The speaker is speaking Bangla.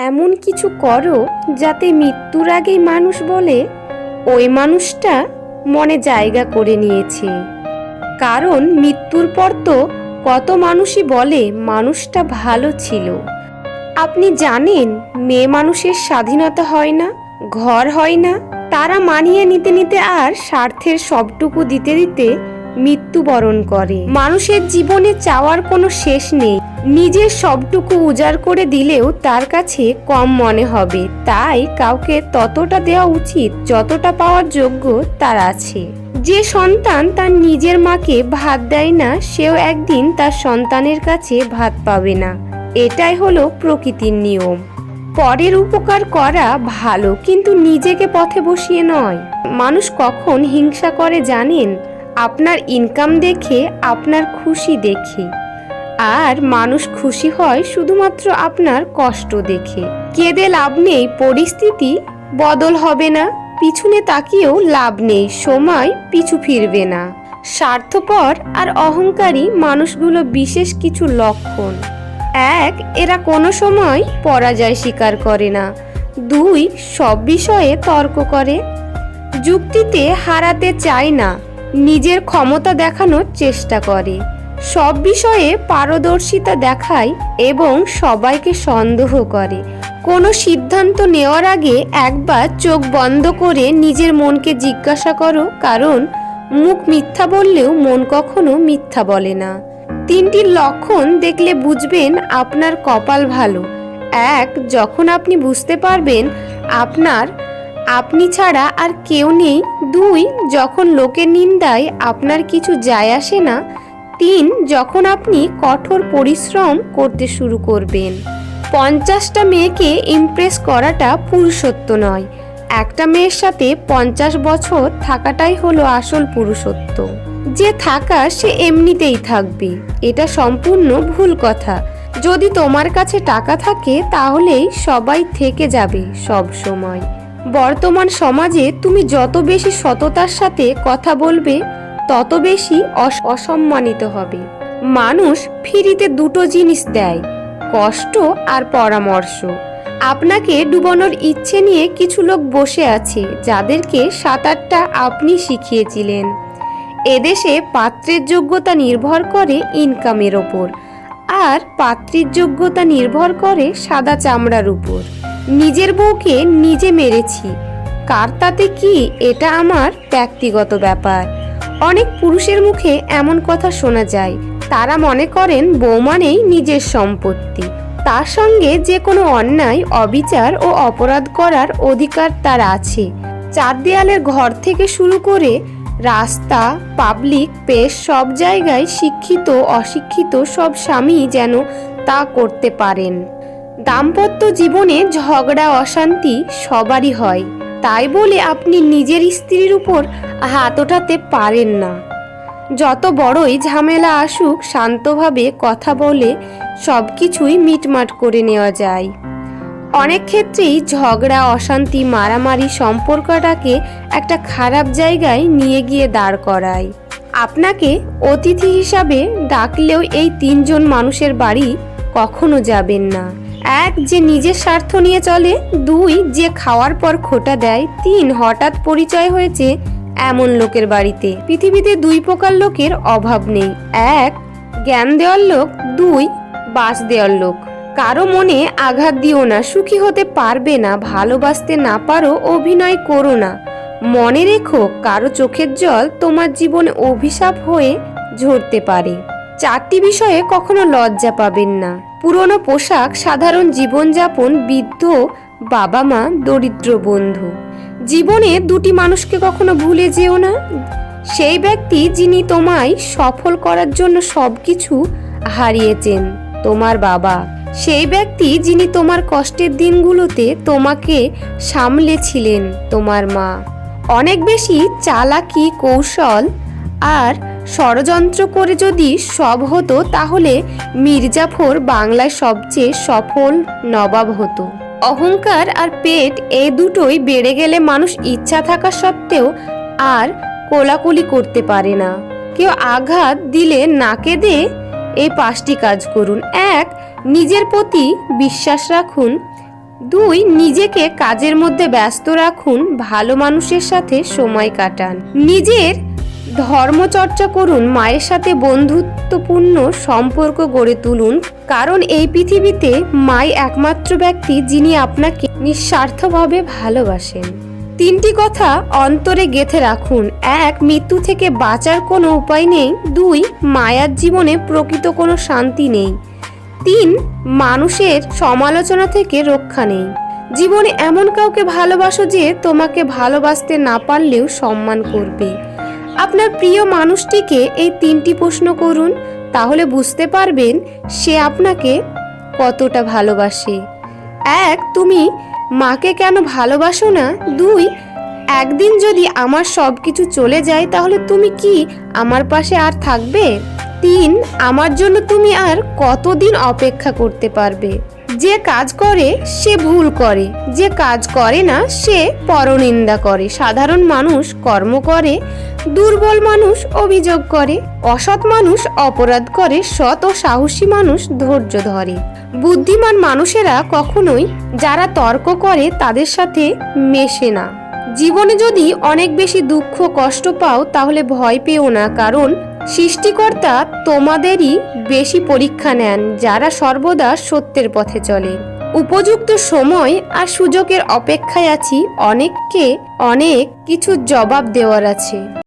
এমন কিছু করো যাতে মৃত্যুর আগেই মানুষ বলে ওই মানুষটা মনে জায়গা করে নিয়েছে। কারণ মৃত্যুর পর তো কত মানুষই বলে মানুষটা ভালো ছিল। আপনি জানেন, মেয়ে মানুষের স্বাধীনতা হয় না, ঘর হয় না, তারা মানিয়ে নিতে নিতে আর স্বার্থের সবটুকু দিতে দিতে মৃত্যুবরণ করে। মানুষের জীবনে চাওয়ার কোনো শেষ নেই, নিজের সবটুকু উজাড় করে দিলেও তার কাছে কম মনে হবে। তাই কাউকে ততটা দেওয়া উচিত যতটা পাওয়ার যোগ্য তার আছে। যে সন্তান তার নিজের মাকে ভাত দেয় না, সেও একদিন তার সন্তানের কাছে ভাত পাবে না। এটাই হলো প্রকৃতির নিয়ম। পরের উপকার করা ভালো, কিন্তু নিজেকে পথে বসিয়ে নয়। মানুষ কখন হিংসা করে জানেন? আপনার ইনকাম দেখে, আপনার খুশি দেখে। আর মানুষ খুশি হয় শুধুমাত্র আপনার কষ্ট দেখে। কেঁদে লাভ নেই, পরিস্থিতি বদল হবে না। পিছনে তাকিয়েও লাভ নেই, সময় পিছু ফিরবে না। স্বার্থপর আর অহংকারী মানুষগুলো বিশেষ কিছু লক্ষণ। 1, এরা কোনো সময় পরাজয় স্বীকার করে না। 2, সব বিষয়ে তর্ক করে, যুক্তিতে হারাতে চায় না, নিজের ক্ষমতা দেখানোর চেষ্টা করে, সব বিষয়ে পারদর্শিতা দেখায় এবং সবাইকে সন্দেহ করে। কোনো সিদ্ধান্ত নেওয়ার আগে একবার চোখ বন্ধ করে নিজের মনকে জিজ্ঞাসা করো, কারণ মুখ মিথ্যা বললেও মন কখনো মিথ্যা বলে না। 3টি লক্ষণ দেখলে বুঝবেন আপনার কপাল ভালো। 1, যখন আপনি বুঝতে পারবেন আপনি ছাড়া আর কেউ নেই। 2, যখন লোকের নিন্দায় আপনার কিছু যায় আসে না। 3, যখন আপনি কঠোর পরিশ্রম করতে শুরু করবেন। 50টা মেয়েকে ইমপ্রেস করাটা পুরুষত্ব নয়, একটা মেয়ের সাথে 50 বছর থাকাটাই হলো আসল পুরুষত্ব। যে থাকা সে এমনিতেই থাকবে, এটা সম্পূর্ণ ভুল কথা। যদি তোমার কাছে টাকা থাকে তাহলেই সবাই থেকে যাবে সব সময়। বর্তমান সমাজে তুমি যত বেশি সততার সাথে কথা বলবে তত বেশি অসম্মানিত হবে। মানুষ ফ্রিতে 2টো জিনিস দেয়, কষ্ট আর পরামর্শ। আপনাকে ডুবানোর ইচ্ছে নিয়ে কিছু লোক বসে আছে, যাদেরকে সাঁতারটা আপনি শিখিয়েছিলেন। এদেশে পাত্রের যোগ্যতা নির্ভর করে ইনকামের ওপর, আর পাত্রীর যোগ্যতা নির্ভর করে সাদা চামড়ার উপর। নিজের বউকে নিজে মেরেছি, কার তাতে কি, এটা আমার ব্যক্তিগত ব্যাপার। অনেক পুরুষের মুখে এমন কথা শোনা যায়, তারা মনে করেন বউ মানেই নিজের সম্পত্তি, তার সঙ্গে যে কোনো অন্যায়, অবিচার ও অপরাধ করার অধিকার তার আছে। 4 দেয়ালের ঘর থেকে শুরু করে রাস্তা, পাবলিক প্লেস, সব জায়গায় শিক্ষিত অশিক্ষিত সব স্বামী যেন তা করতে পারেন। দাম্পত্য জীবনে ঝগড়া অশান্তি সবারই হয়, তাই বলে আপনি নিজের স্ত্রীর উপর হাত ওঠাতে পারেন না। যত বড়ই ঝামেলা আসুক, শান্তভাবে কথা বলে সবকিছুই মিটমাট করে নেওয়া যায়। অনেক ক্ষেত্রেই ঝগড়া, অশান্তি, মারামারি সম্পর্কটাকে একটা খারাপ জায়গায় নিয়ে গিয়ে দাঁড় করায়। আপনাকে অতিথি হিসাবে ডাকলেও এই 3 জন মানুষের বাড়ি কখনো যাবেন না। 1, যে নিজের স্বার্থ নিয়ে চলে। 2, যে খাওয়ার পর খোঁটা দেয়। 3, হঠাৎ পরিচয় হয়েছে এমন লোকের বাড়িতে। পৃথিবীতে 2 প্রকার লোকের অভাব নেই, 1, জ্ঞান দেওয়ার লোক, 2, বাস দেওয়ার লোক। কারো মনে আঘাত দিও না, সুখী হতে পারবে না। ভালোবাসতে না পারো, অভিনয় করো না। মনে রেখো, কারো চোখের জল তোমার জীবনে অভিশাপ হয়ে ঝরতে পারে। 4টি বিষয়ে কখনো লজ্জা পাবেন না। পুরনো পোশাক, সাধারণ জীবনযাপন, বৃদ্ধ বাবা মা, দরিদ্র বন্ধু। জীবনে 2টি মানুষকে কখনো ভুলে যেও না। সেই ব্যক্তি যিনি তোমায় সফল করার জন্য সবকিছু হারিয়েছেন, তোমার বাবা। সেই ব্যক্তি যিনি তোমার কষ্টের দিনগুলোতে তোমাকে সামলেছিলেন, তোমার মা। অনেক বেশি চালাকি, কৌশল আর ষড়যন্ত্র করে যদি সব হতো, তাহলে মির্জাফর বাংলায় সবচেয়ে সফল নবাব হতো। অহংকার আর পেট, এই দুটোই বেড়ে গেলে মানুষ ইচ্ছা থাকা সত্ত্বেও আর কোলাকুলি করতে পারে না। কেউ আঘাত দিলে না কেঁদে এই 5টি কাজ করুন। 1, নিজের প্রতি বিশ্বাস রাখুন। 2 নিজেকে কাজের মধ্যে ব্যস্ত রাখুন, ভালো মানুষের সাথে সময় কাটান। নিজের ধর্মচর্চা করুন, মায়ের সাথে বন্ধুত্বপূর্ণ সম্পর্ক গড়ে তুলুন, কারণ এই পৃথিবীতে মাই একমাত্র ব্যক্তি যিনি আপনাকে নিঃস্বার্থভাবে ভালোবাসেন। 3টি কথা অন্তরে গেঁথে রাখুন। 1 মৃত্যু থেকে বাঁচার কোনো উপায় নেই। 2 মায়ার জীবনে প্রকৃত কোনো শান্তি নেই। 3 মানুষের সমালোচনা থেকে রক্ষা নেই। জীবনে এমন কাউকে ভালোবাসো যে তোমাকে ভালোবাসতে না পারলেও সম্মান করবে। আপনার প্রিয় মানুষটিকে এই 3টি প্রশ্ন করুন, তাহলে বুঝতে পারবেন সে আপনাকে কতটা ভালোবাসে। 1 তুমি মাকে কেন ভালোবাসো না? 2 একদিন যদি আমার সব কিছু চলে যায় তাহলে তুমি কি আমার পাশে আর থাকবে? 3 আমার জন্য তুমি আর কতদিন অপেক্ষা করতে পারবে? যে কাজ করে সে ভুল করে, যে কাজ করে না সে পরনিন্দা করে। সাধারণ মানুষ কর্ম করে, দুর্বল মানুষ অভিযোগ করে, অসৎ মানুষ অপরাধ করে, সৎ ও সাহসী মানুষ ধৈর্য ধরে। বুদ্ধিমান মানুষেরা কখনোই যারা তর্ক করে তাদের সাথে মেশে না। জীবনে যদি অনেক বেশি দুঃখ কষ্ট পাও তাহলে ভয় পেও না, কারণ সৃষ্টিকর্তা তোমাদেরই বেশি পরীক্ষা নেন যারা সর্বদা সত্যের পথে চলে। উপযুক্ত সময় আর সুযোগের অপেক্ষায় আছি, অনেককে অনেক কিছু জবাব দেওয়ার আছে।